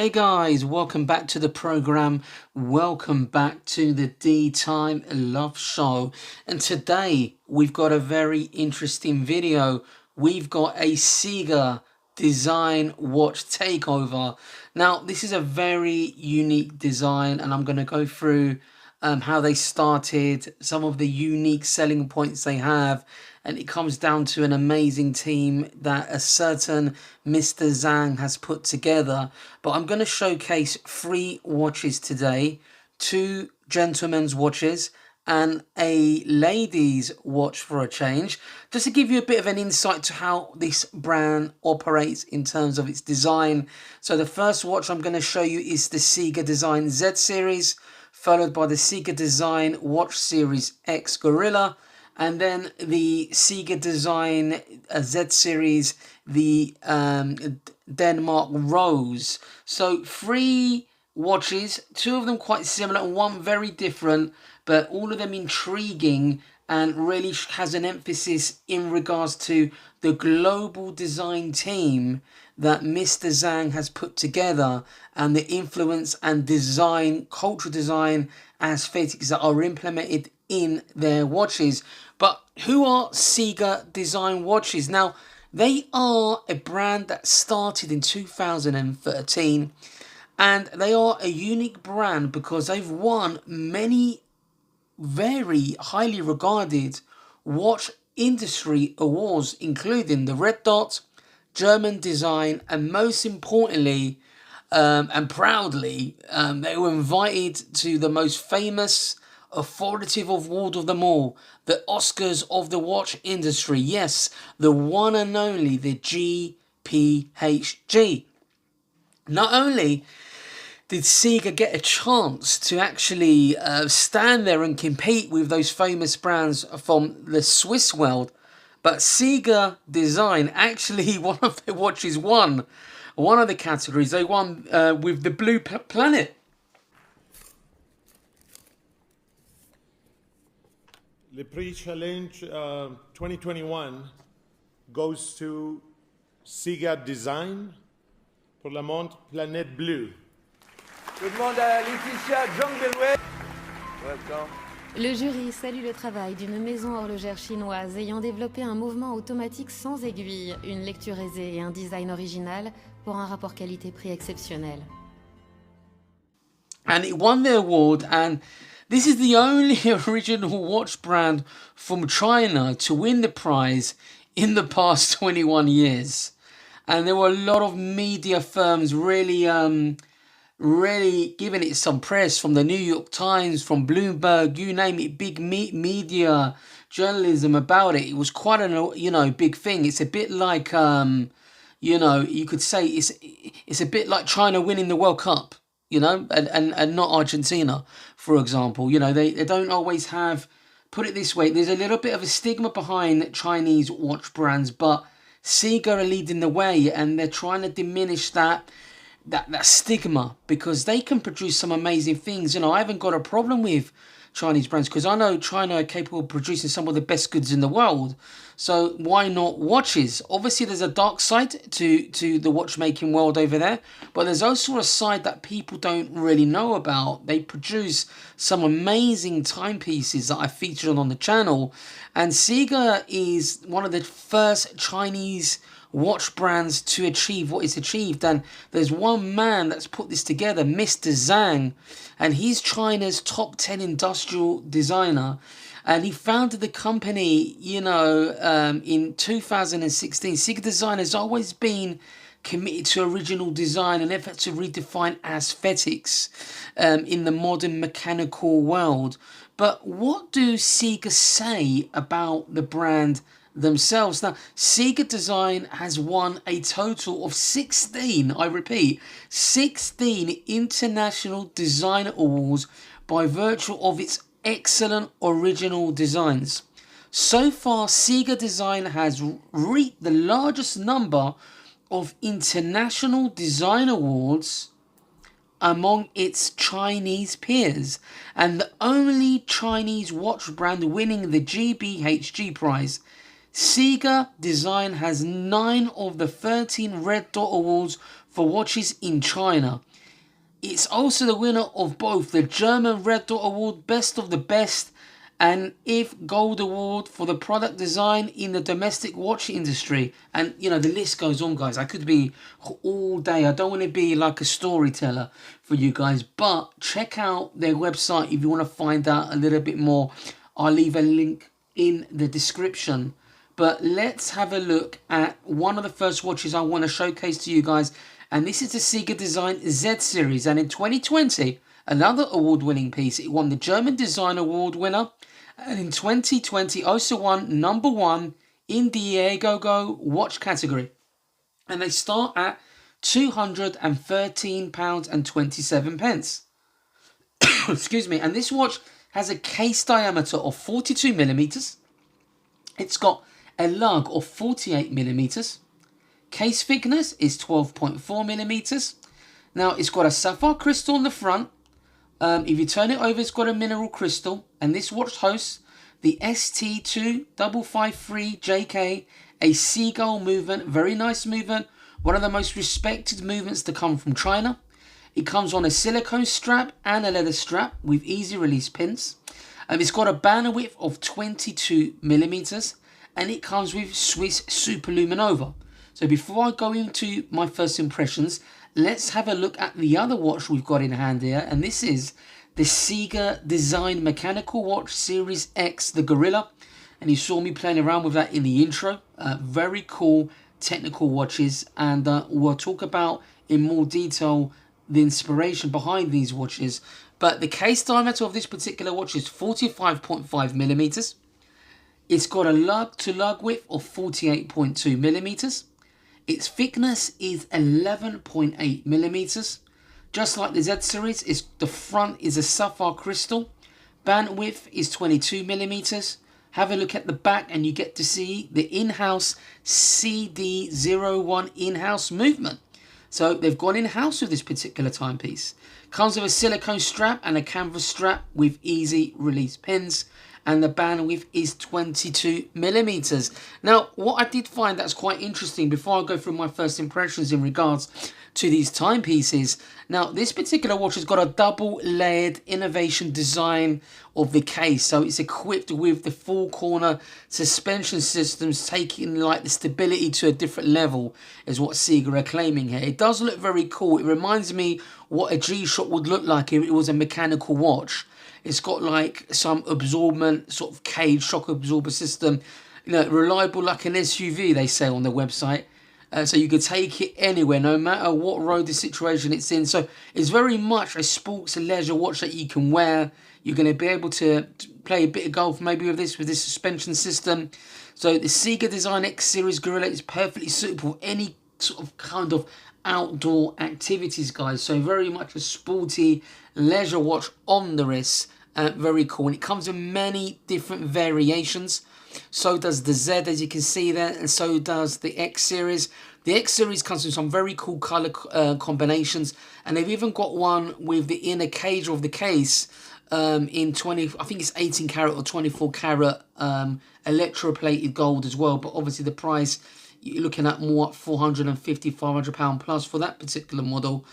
Hey guys, welcome back to the program. Welcome back to the DeeTimeLove show. And today we've got a very interesting video. We've got a Ciga design watch takeover. Now, this is a very unique design, and I'm going to go through how they started, some of the unique selling points they have, and it comes down to an amazing team that a certain Mr. Zhang has put together. But I'm going to showcase 3 watches today, 2 gentlemen's watches and a ladies watch for a change, just to give you a bit of an insight to how this brand operates in terms of its design. So the first watch I'm going to show you is the Ciga Design Z Series, followed by the Ciga Design Watch Series X Gorilla, and then the Ciga Design Z Series, the Denmark Rose. So 3 watches, 2 of them quite similar and 1 very different, but all of them intriguing and really has an emphasis in regards to the global design team that Mr. Zhang has put together and the influence and design, cultural design aesthetics that are implemented in their watches. But who are Ciga Design Watches? Now, they are a brand that started in 2013, and they are a unique brand because they've won many very highly regarded watch industry awards, including the Red Dot, German Design, and most importantly and proudly, they were invited to the most famous authoritative award of them all, the Oscars of the watch industry. Yes, the one and only, the GPHG. Not only did Ciga get a chance to actually stand there and compete with those famous brands from the Swiss world, but Ciga Design, actually one of their watches won one of the categories. They won with the Blue Planet. Le Prix Challenge 2021 goes to Ciga Design pour la montre Planète Bleue. Je demande à Laetitia Jungbelway. Welcome. Le jury salue le travail d'une maison horlogère chinoise ayant développé un mouvement automatique sans aiguille, une lecture aisée et un design original pour un rapport qualité-prix exceptionnel. And it won the award, and this is the only original watch brand from China to win the prize in the past 21 years. And there were a lot of media firms really giving it some press, from the New York Times, from Bloomberg, you name it, big media journalism about it. It was quite a big thing. It's a bit like you could say it's a bit like China winning the World Cup, and not Argentina, for example. They don't always have, put it this way, there's a little bit of a stigma behind Chinese watch brands, but Ciga are leading the way, and they're trying to diminish that stigma, because they can produce some amazing things. I haven't got a problem with Chinese brands, because I know China are capable of producing some of the best goods in the world. So why not watches? Obviously there's a dark side to the watchmaking world over there, but there's also a side that people don't really know about. They produce some amazing timepieces that I featured on the channel, and Ciga is one of the first Chinese watch brands to achieve what it's achieved. And there's one man that's put this together, Mr. Zhang, and he's China's top 10 industrial designer, and he founded the company in 2016. Ciga Design has always been committed to original design and effort to redefine aesthetics in the modern mechanical world. But what do Ciga say about the brand themselves? Now, Ciga Design has won a total of 16, I repeat, 16 international design awards by virtue of its excellent original designs. So far, Ciga Design has reaped the largest number of international design awards among its Chinese peers, and the only Chinese watch brand winning the GPHG prize. Ciga Design has 9 of the 13 Red Dot Awards for watches in China. It's also the winner of both the German Red Dot Award Best of the Best and IF Gold Award for the product design in the domestic watch industry. And, you know, the list goes on, guys. I could be all day. I don't want to be like a storyteller for you guys, but check out their website if you want to find out a little bit more. I'll leave a link in the description. But let's have a look at one of the first watches I want to showcase to you guys. And this is the Ciga Design Z Series. And in 2020, another award-winning piece. It won the German Design Award winner. And in 2020, also won #1 in the Agogo watch category. And they start at £213.27. Excuse me. And this watch has a case diameter of 42 millimeters. It's got a lug of 48 millimeters. Case thickness is 12.4 millimeters. Now, it's got a sapphire crystal on the front. If you turn it over, it's got a mineral crystal. And this watch hosts the ST2553JK, a seagull movement. Very nice movement. One of the most respected movements to come from China. It comes on a silicone strap and a leather strap with easy release pins. It's got a banner width of 22 millimeters. And it comes with Swiss Superluminova. So before I go into my first impressions, let's have a look at the other watch we've got in hand here. And this is the Ciga Design Mechanical Watch Series X, the Gorilla. And you saw me playing around with that in the intro. Very cool technical watches. And we'll talk about in more detail the inspiration behind these watches. But the case diameter of this particular watch is 45.5 millimeters. It's got a lug-to-lug width of 48.2 millimeters. Its thickness is 11.8 millimeters. Just like the Z series, the front is a sapphire crystal. Band width is 22 millimeters. Have a look at the back and you get to see the in-house CD01 in-house movement. So they've gone in-house with this particular timepiece. Comes with a silicone strap and a canvas strap with easy release pins. And the band width is 22 millimeters. Now, what I did find that's quite interesting before I go through my first impressions in regards to these timepieces. Now, this particular watch has got a double layered innovation design of the case. So it's equipped with the full corner suspension systems, taking like the stability to a different level is what Ciga are claiming here. It does look very cool. It reminds me what a G-Shock would look like if it was a mechanical watch. It's got like some absorbent sort of cage shock absorber system, you know, reliable like an SUV, they say on the website. So you could take it anywhere, no matter what road the situation it's in. So it's very much a sports and leisure watch that you can wear. You're going to be able to play a bit of golf maybe with this suspension system. So the Ciga Design X Series Gorilla is perfectly suitable for any sort of kind of outdoor activities, guys. So very much a sporty leisure watch on the wrist. Very cool. And it comes in many different variations. So does the Z, as you can see there, and so does the X series. The X series comes with some very cool color combinations, and they've even got one with the inner cage of the case in 20, I think it's 18 karat or 24 karat electroplated gold as well. But obviously the price, you're looking at more £450, £500 plus for that particular model.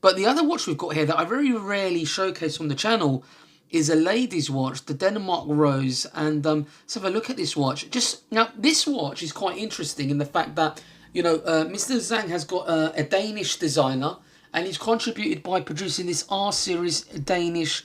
But the other watch we've got here that I very rarely showcase on the channel is a ladies' watch, the Denmark Rose. And let's have a look at this watch. Now, this watch is quite interesting in the fact that, you know, Mr. Zhang has got a Danish designer, and he's contributed by producing this R-Series Danish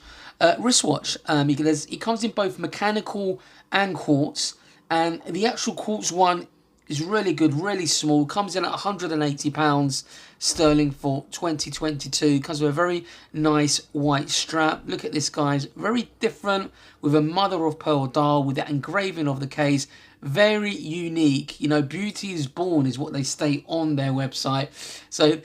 wristwatch. It comes in both mechanical and quartz, and the actual quartz one is really good, really small. Comes in at £180 sterling for 2022. Comes with a very nice white strap. Look at this, guys. Very different, with a mother of pearl dial, with that engraving of the case. Very unique. You know, beauty is born is what they state on their website. So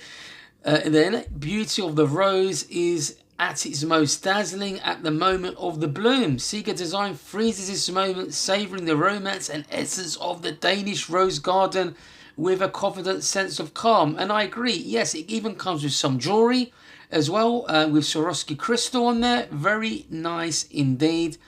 then, beauty of the rose is at its most dazzling at the moment of the bloom. Ciga Design freezes this moment, savouring the romance and essence of the Danish rose garden with a confident sense of calm. And I agree, yes, it even comes with some jewellery as well, with Swarovski crystal on there. Very nice indeed.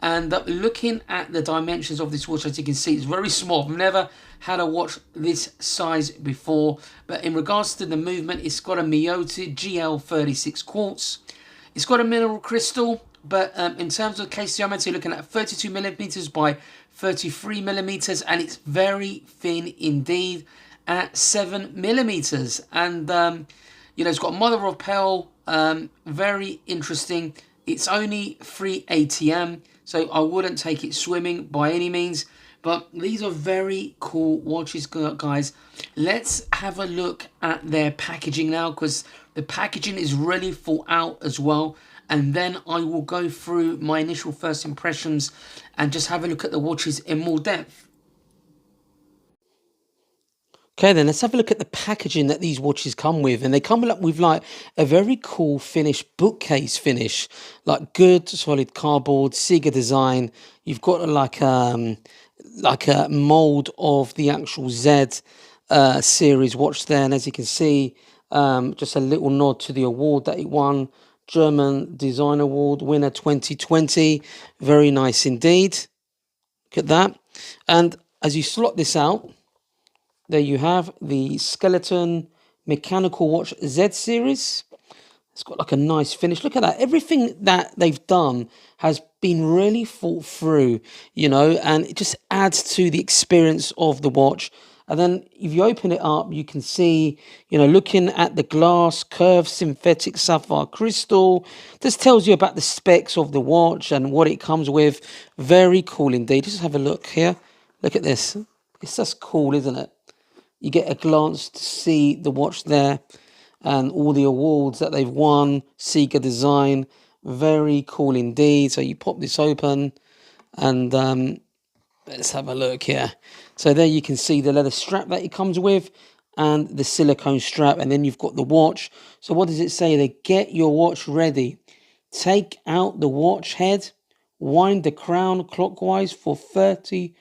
And looking at the dimensions of this watch, as you can see, it's very small. I've never had a watch this size before, but in regards to the movement, it's got a Miyota GL36 quartz. It's got a mineral crystal, but in terms of case diameter, you're looking at 32 millimeters by 33 millimeters, and it's very thin indeed at 7 millimeters. And you know, it's got mother of pearl, very interesting. It's only 3 ATM, so I wouldn't take it swimming by any means. But these are very cool watches, guys. Let's have a look at their packaging now, because the packaging is really thought out as well. And then I will go through my initial first impressions and just have a look at the watches in more depth. Okay, then let's have a look at the packaging that these watches come with. And they come with like a very cool finish, bookcase finish, like good solid cardboard, Ciga design. You've got like a mold of the actual Z series watch there, and as you can see, just a little nod to the award that it won, German Design Award winner 2020. Very nice indeed. Look at that. And as you slot this out, there you have the skeleton mechanical watch Z series. It's got like a nice finish. Look at that. Everything that they've done has been really thought through, you know, and it just adds to the experience of the watch. And then if you open it up, you can see, you know, looking at the glass, curved synthetic sapphire crystal. This tells you about the specs of the watch and what it comes with. Very cool indeed. Just have a look here. Look at this. It's just cool, isn't it? You get a glance to see the watch there and all the awards that they've won. Ciga design. Very cool indeed. So you pop this open and let's have a look here. So there you can see the leather strap that it comes with and the silicone strap, and then you've got the watch. So what does it say? They get your watch ready. Take out the watch head, wind the crown clockwise for 30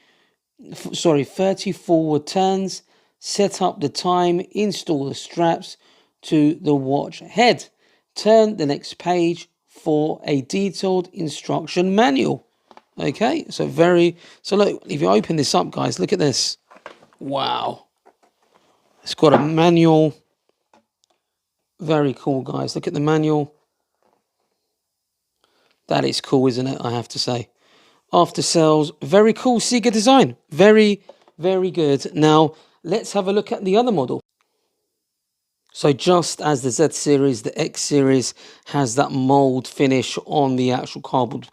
forward turns, set up the time, install the straps to the watch head. Turn the next page for a detailed instruction manual. Okay, so look, if you open this up, guys, look at this. Wow. It's got a manual. Very cool, guys. Look at the manual. That is cool, isn't it? I have to say. After sales, very cool Ciga design. Very, very good. Now, let's have a look at the other model. So just as the Z series, the X series has that mold finish on the actual cardboard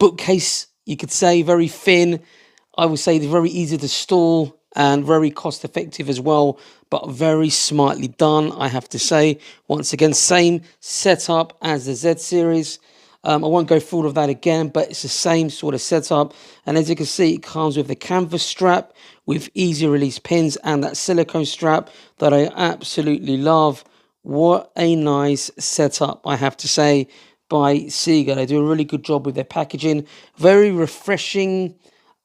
bookcase. You could say very thin. I would say they're very easy to store and very cost effective as well, but very smartly done, I have to say. Once again, same setup as the Z series. I won't go through all of that again, but it's the same sort of setup. And as you can see, it comes with the canvas strap with easy release pins and that silicone strap that I absolutely love. What a nice setup, I have to say, by Ciga. They do a really good job with their packaging. Very refreshing,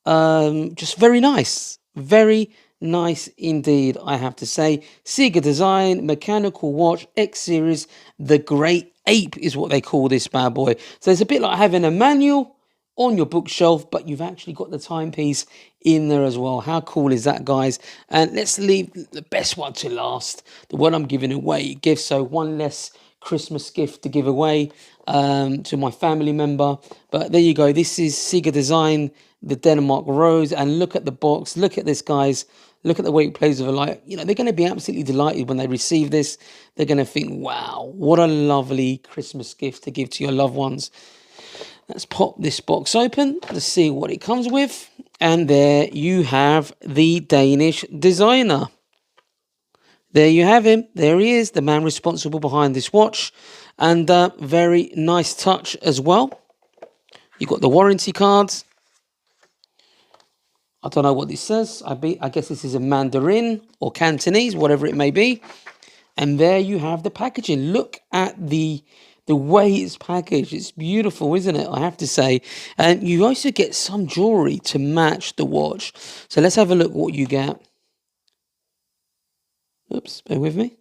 just very nice. Very nice indeed, I have to say. Ciga design, mechanical watch, X series, the Great Ape is what they call this bad boy. So it's a bit like having a manual on your bookshelf, but you've actually got the timepiece in there as well. How cool is that, guys? And let's leave the best one to last, the one I'm giving away. Gift, so one less Christmas gift to give away to my family member. But there you go. This is Ciga design, the Denmark Rose, and look at the box. Look at this, guys. Look at the way it plays with a light. You know, they're going to be absolutely delighted when they receive this. They're going to think, wow, what a lovely Christmas gift to give to your loved ones. Let's pop this box open to see what it comes with. And there you have the Danish designer. There you have him. There he is, the man responsible behind this watch. And very nice touch as well. You've got the warranty cards. I don't know what this says. I guess this is a Mandarin or Cantonese, whatever it may be. And there you have the packaging. Look at the way it's packaged. It's beautiful, isn't it? I have to say. And you also get some jewelry to match the watch. So let's have a look what you get. Oops, bear with me.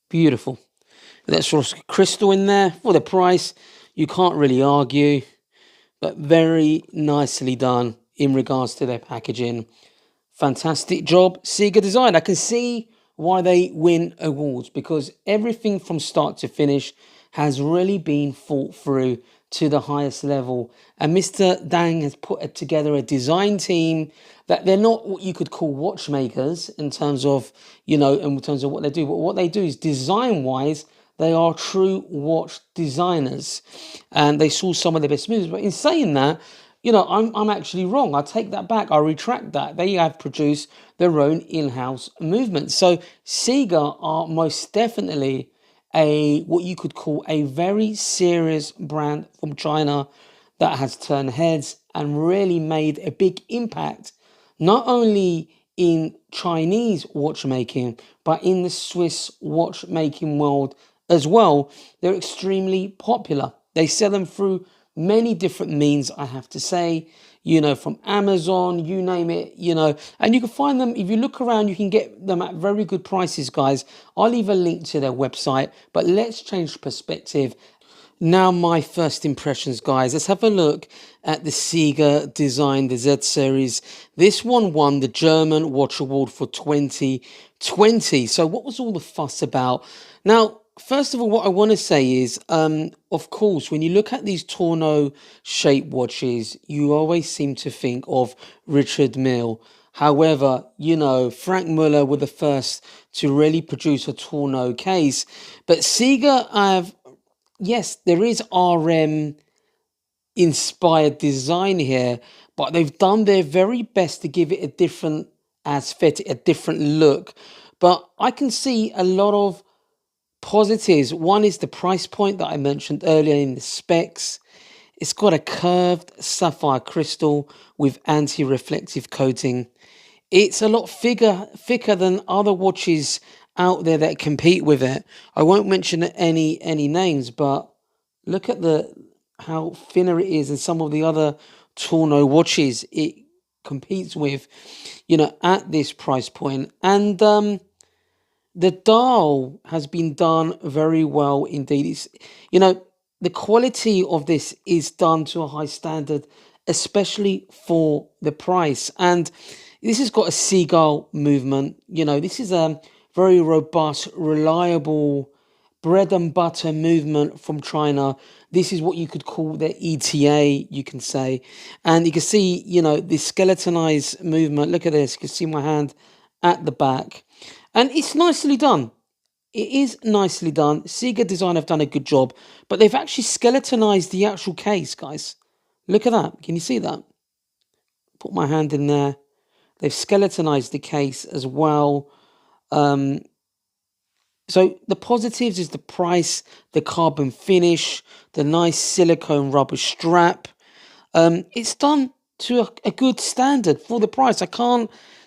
Beautiful. That's sort of crystal in there for the price. You can't really argue. but very nicely done in regards to their packaging. Fantastic job, Ciga Design. I can see why they win awards, because everything from start to finish has really been thought through to the highest level. And Mr. Dang has put together a design team that they're not what you could call watchmakers in terms of, in terms of what they do. But what they do is design-wise, they are true watch designers. And they saw some of the best moves. But in saying that, I'm actually wrong. I take that back. I retract that. They have produced their own in-house movement. So Ciga are most definitely what you could call a very serious brand from China that has turned heads and really made a big impact, not only in Chinese watchmaking, but in the Swiss watchmaking world as well. They're extremely popular. They sell them through many different means, I have to say, from Amazon, you name it, and you can find them. If you look around, you can get them at very good prices, guys. I'll leave a link to their website, but let's change perspective. Now, my first impressions, guys. Let's have a look at the Ciga Design, the Z series. This one won the German Watch Award for 2020. So what was all the fuss about? Now, first of all, what I want to say is, of course, when you look at these Torno-shaped watches, you always seem to think of Richard Mille. However, Frank Muller were the first to really produce a Torno case. But Ciga yes, there is RM inspired design here, but they've done their very best to give it a different aesthetic, a different look. But I can see a lot of positives. One is the price point that I mentioned earlier in the specs. It's got a curved sapphire crystal with anti-reflective coating. It's a lot thicker than other watches out there that compete with it. I won't mention any names, but look at how thinner it is than some of the other Torno watches it competes with, at this price point. And the dial has been done very well indeed. It's, the quality of this is done to a high standard, especially for the price. And this has got a seagull movement. This is a very robust, reliable, bread and butter movement from China. This is what you could call the ETA, you can say. And you can see, the skeletonized movement. Look at this. You can see my hand at the back. And it's nicely done. It is nicely done. Ciga Design have done a good job, but they've actually skeletonized the actual case, guys. Look at that. Can you see that? Put my hand in there. They've skeletonized the case as well. So the positives is the price, the carbon finish, the nice silicone rubber strap. It's done to a good standard for the price.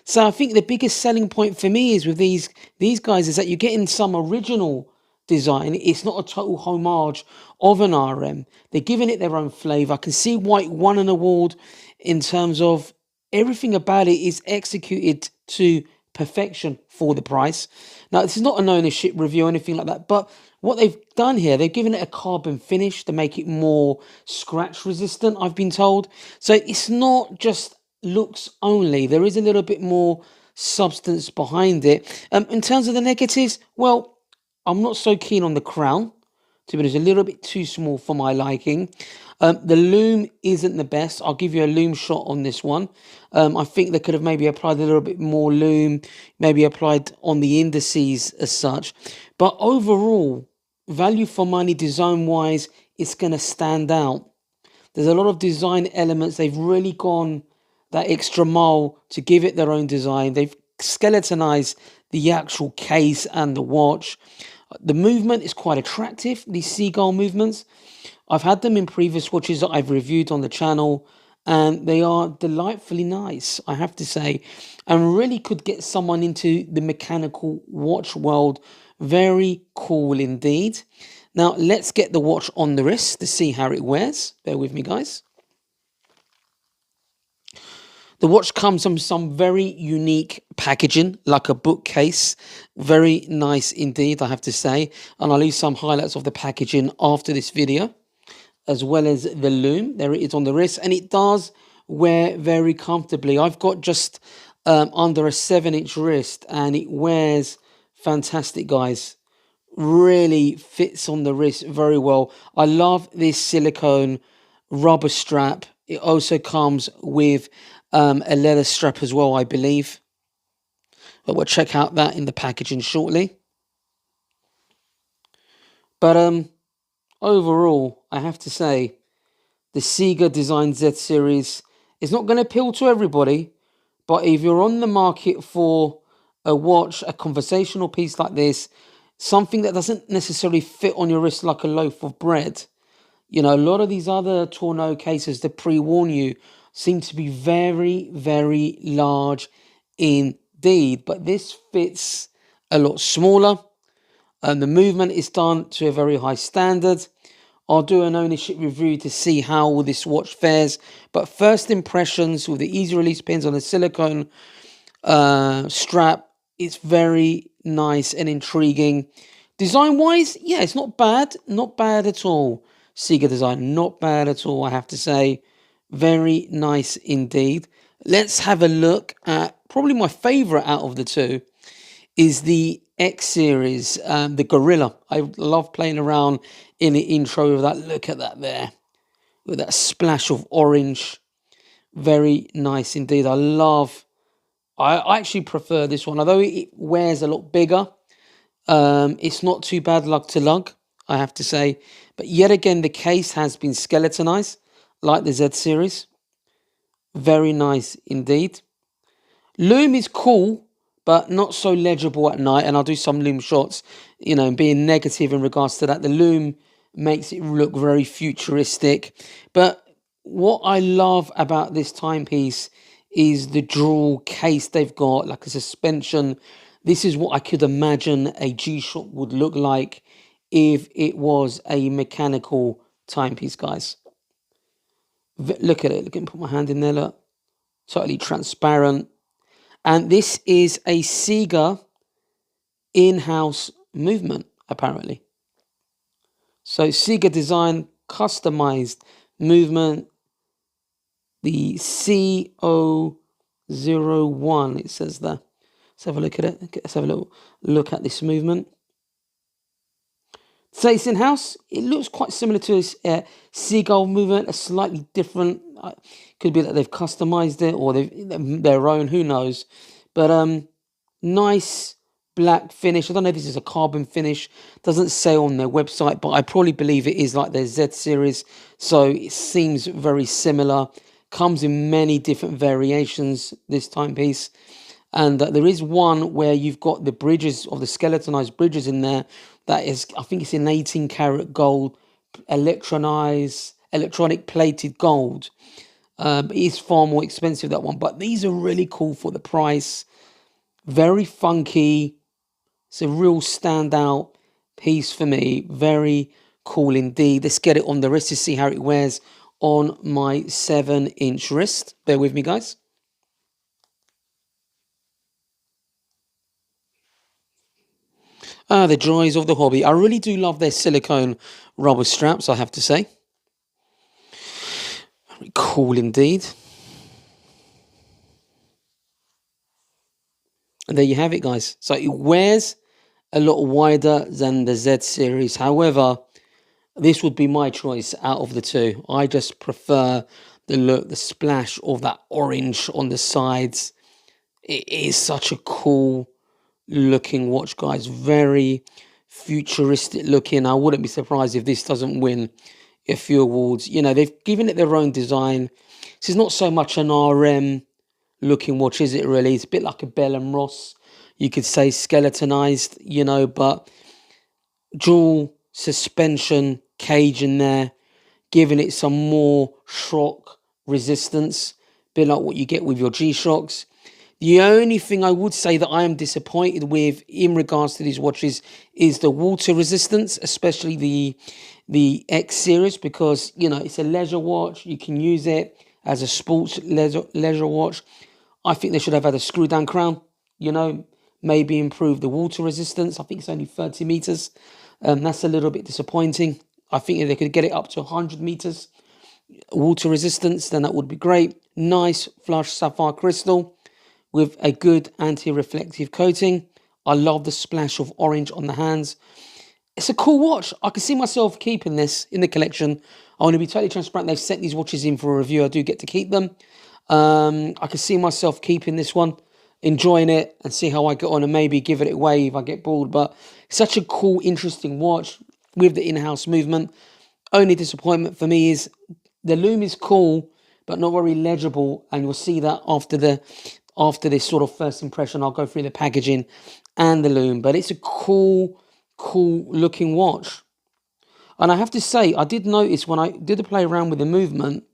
So I think the biggest selling point for me is with these guys is that you're getting some original design. It's not a total homage of an RM. They're giving it their own flavor. I can see why it won an award in terms of everything about it is executed to perfection for the price. Now, this is not an ownership review or anything like that, but what they've done here, they've given it a carbon finish to make it more scratch resistant, I've been told. So it's not just looks only. There is a little bit more substance behind it. In terms of the negatives, well, I'm not so keen on the crown. To be honest, a little bit too small for my liking. The lume isn't the best. I'll give you a lume shot on this one. I think they could have maybe applied a little bit more lume, maybe applied on the indices as such. But overall, value for money design-wise, it's going to stand out. There's a lot of design elements. They've really gone that extra mile to give it their own design. They've skeletonized the actual case and the watch. The movement is quite attractive, these seagull movements. I've had them in previous watches that I've reviewed on the channel, and they are delightfully nice, I have to say, and really could get someone into the mechanical watch world. Very cool indeed. Now, let's get the watch on the wrist to see how it wears. Bear with me, guys. The watch comes from some very unique packaging, like a bookcase. Very nice indeed, I have to say. And I'll leave some highlights of the packaging after this video. as well as the lume. There it is on the wrist, and it does wear very comfortably. I've got just under a 7-inch wrist, and it wears fantastic, guys. Really fits on the wrist very well. I love this silicone rubber strap. It also comes with a leather strap as well, I believe. But we'll check out that in the packaging shortly. But overall, I have to say, the Ciga Design Z series is not going to appeal to everybody. But if you're on the market for a watch, a conversational piece like this, something that doesn't necessarily fit on your wrist like a loaf of bread, you know, a lot of these other Tourneau cases that pre-warn you seem to be very, very large indeed. But this fits a lot smaller. And the movement is done to a very high standard. I'll do an ownership review to see how this watch fares. But first impressions with the easy release pins on the silicone strap, it's very nice and intriguing. Design-wise, yeah, it's not bad. Not bad at all. Ciga design, not bad at all, I have to say. Very nice indeed. Let's have a look at probably my favourite out of the two is the X series, the Gorilla. I love playing around in the intro with that. Look at that there, with that splash of orange. Very nice indeed. I actually prefer this one, although it wears a lot bigger. It's not too bad lug to lug, I have to say. But yet again, the case has been skeletonized, like the Z series. Very nice indeed. Lume is cool, but not so legible at night. And I'll do some lume shots, you know, being negative in regards to that. The lume makes it look very futuristic. But what I love about this timepiece is the dual case they've got, like a suspension. This is what I could imagine a G-Shock would look like if it was a mechanical timepiece, guys. Look at it. Look at me put my hand in there, look. Totally transparent. And this is a Ciga in-house movement, apparently. So Ciga design, customized movement. The CO01, it says there. Let's have a look at it. Let's have a little look at this movement. So it's in-house. It looks quite similar to a Seagull movement, a slightly different. Could be that they've customized it or their own, who knows. But nice black finish. I don't know if this is a carbon finish. Doesn't say on their website, but I probably believe it is like their Z series. So it seems very similar. Comes in many different variations, this timepiece. And there is one where you've got the bridges of the skeletonized bridges in there. That is, I think it's in 18 karat gold, electronic plated gold. It is far more expensive, that one. But these are really cool for the price. Very funky. It's a real standout piece for me. Very cool indeed. Let's get it on the wrist to see how it wears on my 7-inch wrist. Bear with me, guys. The joys of the hobby. I really do love their silicone rubber straps, I have to say. Very cool indeed. And there you have it, guys. So it wears a lot wider than the Z series. However, this would be my choice out of the two. I just prefer the look, the splash of that orange on the sides. It is such a cool looking watch, guys. Very futuristic looking. I wouldn't be surprised if this doesn't win a few awards. You know, they've given it their own design. This is not so much an RM looking watch, is it really? It's a bit like a Bell and Ross, you could say, skeletonized, you know, but dual suspension cage in there, giving it some more shock resistance, a bit like what you get with your G-Shocks. The only thing I would say that I am disappointed with in regards to these watches is the water resistance, especially the X series, because, you know, it's a leisure watch. You can use it as a sports leisure watch. I think they should have had a screw down crown, you know, maybe improve the water resistance. I think it's only 30 meters. That's a little bit disappointing. I think if they could get it up to 100 meters water resistance, then that would be great. Nice flush sapphire crystal with a good anti-reflective coating. I love the splash of orange on the hands. It's a cool watch. I can see myself keeping this in the collection. I want to be totally transparent. They've sent these watches in for a review. I do get to keep them. I can see myself keeping this one, enjoying it, and see how I get on, and maybe give it away if I get bored. But such a cool, interesting watch with the in-house movement. Only disappointment for me is the lume is cool, but not very legible, and you'll see that after this sort of first impression. I'll go through the packaging and the lume, but it's a cool looking watch. And I have to say, I did notice when I did play around with the movement,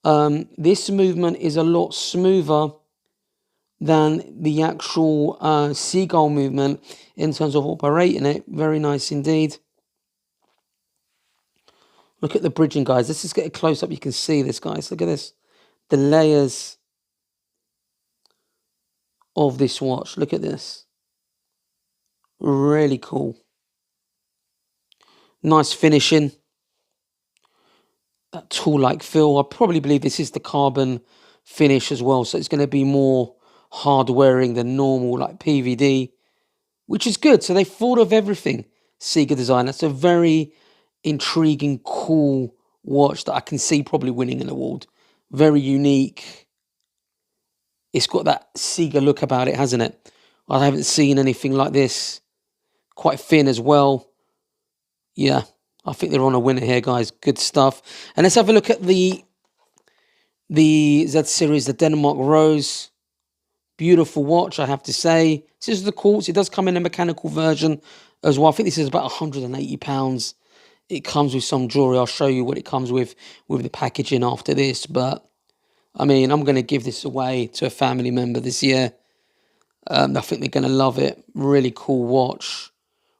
this movement is a lot smoother than the actual seagull movement in terms of operating it. Very nice indeed. Look at the bridging, guys. Let's just get a close up. You can see this, guys. Look at this. The layers of this watch. Look at this. Really cool. Nice finishing. That tool-like feel. I probably believe this is the carbon finish as well. So it's going to be more hard wearing than normal, like PVD, which is good. So they thought of everything. Ciga design. That's a very intriguing, cool watch that I can see probably winning an award. Very unique. It's got that Ciga look about it, hasn't it? I haven't seen anything like this. Quite thin as well. Yeah, I think they're on a winner here, guys. Good stuff. And let's have a look at the Z series, the Denmark Rose. Beautiful watch, I have to say. This is the quartz. It does come in a mechanical version as well. I think this is about £180. It comes with some jewelry. I'll show you what it comes with the packaging after this. But, I mean, I'm going to give this away to a family member this year. I think they're going to love it. Really cool watch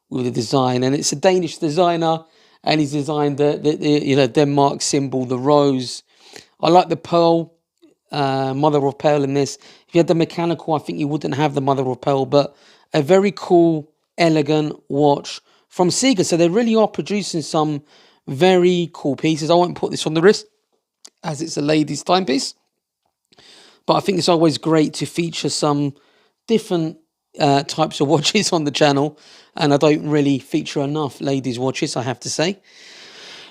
with the design. And it's a Danish designer. And he's designed the Denmark symbol, the rose. I like the pearl, mother of pearl in this. If you had the mechanical, I think you wouldn't have the mother of pearl. But a very cool, elegant watch from Ciga. So they really are producing some very cool pieces. I won't put this on the wrist as it's a ladies' timepiece. But I think it's always great to feature some different types of watches on the channel. And I don't really feature enough ladies' watches, I have to say.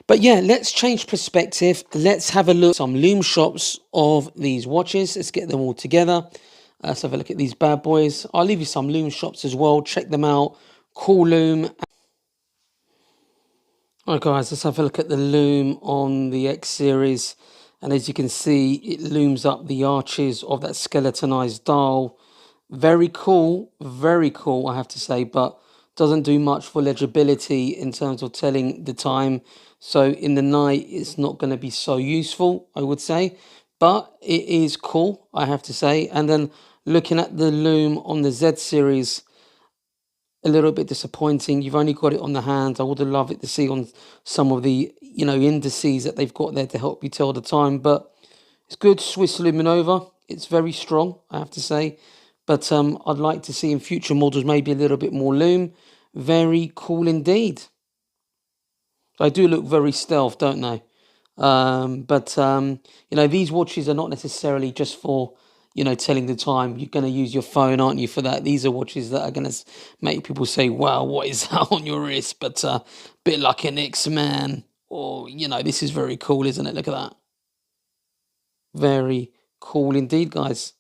But yeah, let's change perspective. Let's have a look at some lume shots of these watches. Let's get them all together. Let's have a look at these bad boys. I'll leave you some lume shots as well. Check them out. Cool lume. All right, guys, let's have a look at the lume on the X series. And as you can see, it looms up the arches of that skeletonized dial. Very cool, I have to say, but doesn't do much for legibility in terms of telling the time. So in the night, it's not going to be so useful, I would say. But it is cool, I have to say. And then looking at the lume on the Z series, a little bit disappointing. You've only got it on the hand. I would have loved it to see on some of the, indices that they've got there to help you tell the time. But it's good. Swiss Luminova. It's very strong, I have to say. But I'd like to see in future models maybe a little bit more lume. Very cool indeed. They do look very stealth, don't they? These watches are not necessarily just for, telling the time. You're going to use your phone, aren't you, for that? These are watches that are going to make people say, wow, what is that on your wrist? But a bit like an X-Man. Or, this is very cool, isn't it? Look at that. Very cool indeed, guys.